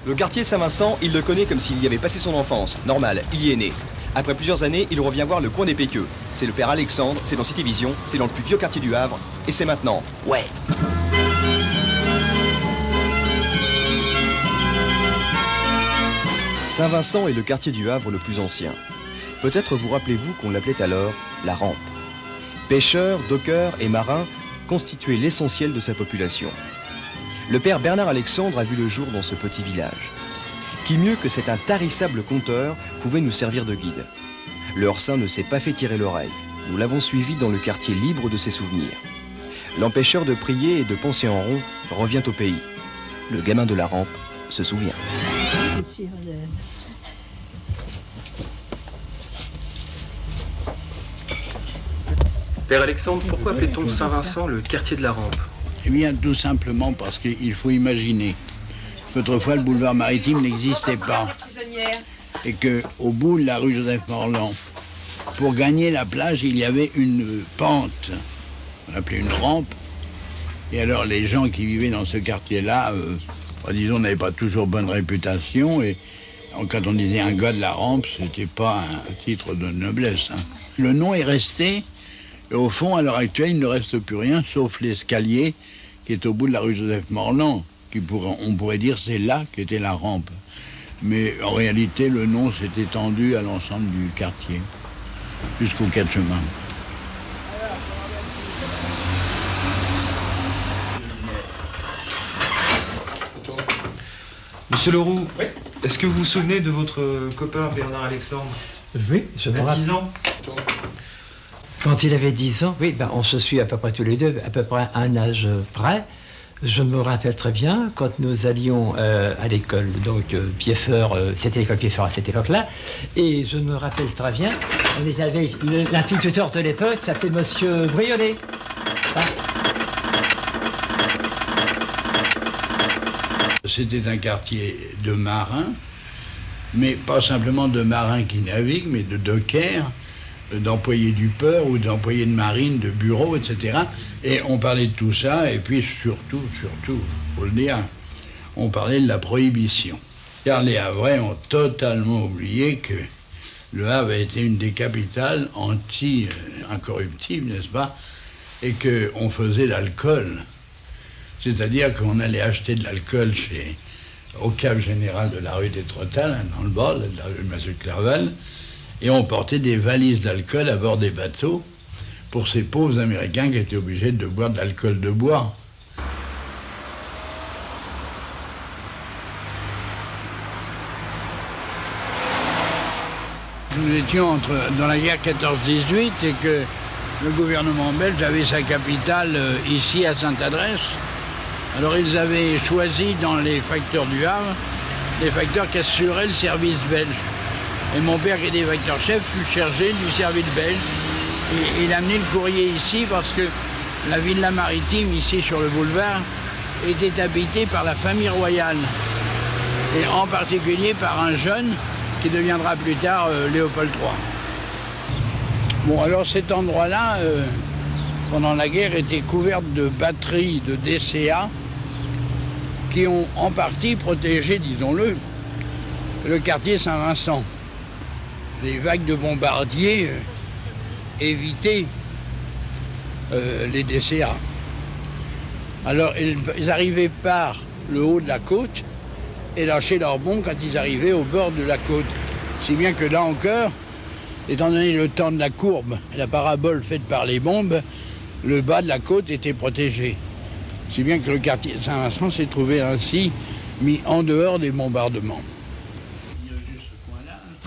Le quartier Saint-Vincent, il le connaît comme s'il y avait passé son enfance. Normal, il y est né. Après plusieurs années, il revient voir le coin des Péqueux. C'est le père Alexandre, c'est dans Cityvision, c'est dans le plus vieux quartier du Havre, et c'est maintenant. Ouais. Saint-Vincent est le quartier du Havre le plus ancien. Peut-être vous rappelez-vous qu'on l'appelait alors la Rampe. Pêcheurs, dockers et marins constituaient l'essentiel de sa population. Le père Bernard Alexandre a vu le jour dans ce petit village. Qui mieux que cet intarissable conteur pouvait nous servir de guide? Le hors-saint ne s'est pas fait tirer l'oreille. Nous l'avons suivi dans le quartier libre de ses souvenirs. L'empêcheur de prier et de penser en rond revient au pays. Le gamin de la Rampe se souvient. Père Alexandre, pourquoi appelait-on Saint-Vincent le quartier de la Rampe? Eh bien, tout simplement parce qu'il faut imaginer qu'autrefois, le boulevard maritime n'existait pas. Et qu'au bout de la rue Joseph-Morland, pour gagner la plage, il y avait une pente, on appelait une rampe. Et alors, les gens qui vivaient dans ce quartier-là, disons, n'avaient pas toujours bonne réputation. Et quand on disait un gars de la rampe, c'était pas un titre de noblesse. Hein. Le nom est resté. Et au fond, à l'heure actuelle, il ne reste plus rien, sauf l'escalier qui est au bout de la rue Joseph-Morland. On pourrait dire c'est là qu'était la rampe. Mais en réalité, le nom s'est étendu à l'ensemble du quartier, jusqu'au quai de chemin. Monsieur Leroux, oui. Est-ce que vous vous souvenez de votre copain Bernard Alexandre? Oui, je me rappelle. 10 ans. Quand il avait 10 ans, oui, on se suit à peu près tous les deux, à peu près à un âge près. Je me rappelle très bien, quand nous allions à l'école, donc Pieffeur, c'était l'école Pieffeur à cette époque-là, et je me rappelle très bien, on était avec l'instituteur de l'époque, s'appelait Monsieur Briolet. Hein? C'était un quartier de marins, mais pas simplement de marins qui naviguent, mais de dockers, d'employés du port ou d'employés de marine, de bureaux, etc. Et on parlait de tout ça, et puis surtout, faut le dire, on parlait de la prohibition. Car les Havrais ont totalement oublié que le Havre a été une des capitales anti-incorruptibles, n'est-ce pas? Et qu'on faisait l'alcool. C'est-à-dire qu'on allait acheter de l'alcool au cave général de la rue des Trottales, dans le bord, de la rue Mazur-Clerval, et on portait des valises d'alcool à bord des bateaux pour ces pauvres Américains qui étaient obligés de boire de l'alcool de bois. Nous étions dans la guerre 14-18 et que le gouvernement belge avait sa capitale ici à Sainte-Adresse. Alors ils avaient choisi dans les facteurs du Havre des facteurs qui assuraient le service belge. Et mon père, qui était facteur-chef, fut chargé du service belge. Et il a amené le courrier ici parce que la villa maritime, ici sur le boulevard, était habitée par la famille royale. Et en particulier par un jeune qui deviendra plus tard Léopold III. Bon, alors cet endroit-là, pendant la guerre, était couvert de batteries de DCA qui ont en partie protégé, disons-le, le quartier Saint-Vincent. Les vagues de bombardiers évitaient les DCA. Alors ils arrivaient par le haut de la côte et lâchaient leurs bombes quand ils arrivaient au bord de la côte. Si bien que là encore, étant donné le temps de la courbe et la parabole faite par les bombes, le bas de la côte était protégé. Si bien que le quartier Saint-Vincent s'est trouvé ainsi mis en dehors des bombardements.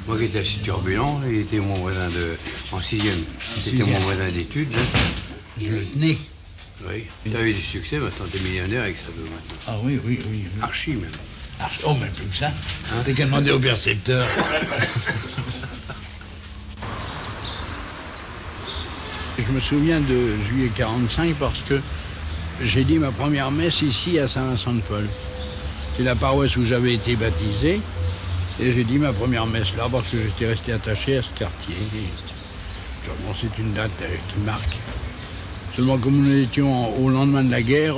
Moi qui étais assez turbulent, il était mon voisin en 6e. C'était mon voisin d'études. Je le tenais. Oui. Tu as eu du succès, maintenant t'es millionnaire avec ça maintenant. Ah oui. Archi même. Oh, mais plus que ça. Hein? T'as qu'à demander au percepteur. Je me souviens de juillet 45 parce que j'ai dit ma première messe ici à Saint-Vincent-de-Paul. C'est la paroisse où j'avais été baptisé. Et j'ai dit ma première messe là parce que j'étais resté attaché à ce quartier. Et, bon, c'est une date qui marque. Seulement comme nous étions au lendemain de la guerre,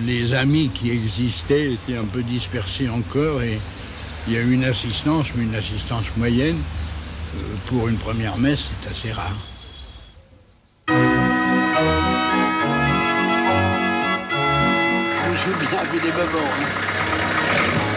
les amis qui existaient étaient un peu dispersés encore et il y a eu une assistance, mais une assistance moyenne. Pour une première messe, c'est assez rare. Je joue bien avec des moments.